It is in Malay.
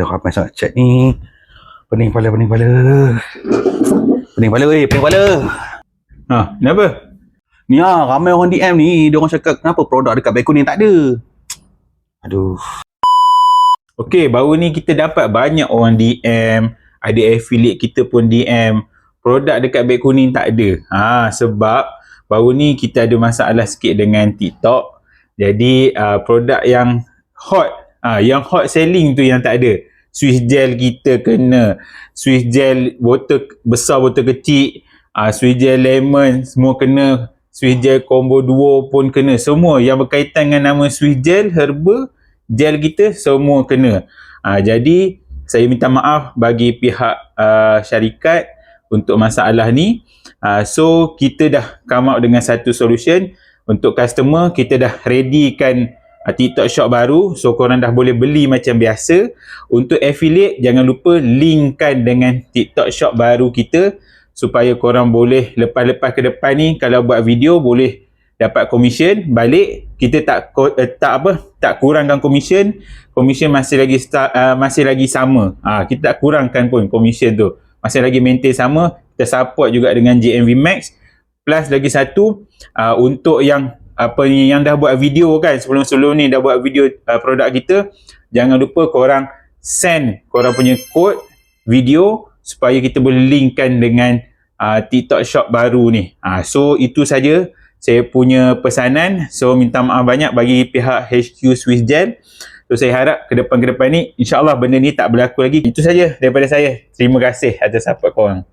Ramai sangat chat ni. Pening kepala. Pening kepala. Kenapa? Ni ramai orang DM ni. Diorang cakap kenapa produk dekat Beg Kuning tak ada. Aduh. Okey, baru ni kita dapat banyak orang DM. Ada affiliate kita pun DM. Produk dekat Beg Kuning tak ada. Sebab baru ni kita ada masalah sikit dengan TikTok. Jadi produk yang hot selling tu yang tak ada. Swiss gel kita kena. Swiss gel botol besar, botol kecil. Swiss gel lemon semua kena. Swiss gel combo duo pun kena. Semua yang berkaitan dengan nama Swiss gel, herba, gel kita semua kena. Jadi saya minta maaf bagi pihak syarikat untuk masalah ni. So kita dah come out dengan satu solution. Untuk customer kita dah readykan TikTok Shop baru. So korang dah boleh beli macam biasa. Untuk affiliate jangan lupa linkkan dengan TikTok Shop baru kita supaya korang boleh lepas-lepas ke depan ni kalau buat video boleh dapat commission balik. Kita tak kurangkan commission. Commission masih lagi sama. Kita tak kurangkan pun commission tu. Masih lagi maintain sama. Kita support juga dengan JMV Max. Plus lagi satu, untuk yang dah buat video kan, sebelum-sebelum ni dah buat video produk kita, jangan lupa korang send korang punya kod video supaya kita boleh linkkan dengan TikTok Shop baru ni. So itu saja saya punya pesanan. So minta maaf banyak bagi pihak HQ Swiss Gel. So saya harap ke depan ni insya-Allah benda ni tak berlaku lagi. Itu saja daripada saya. Terima kasih atas support korang.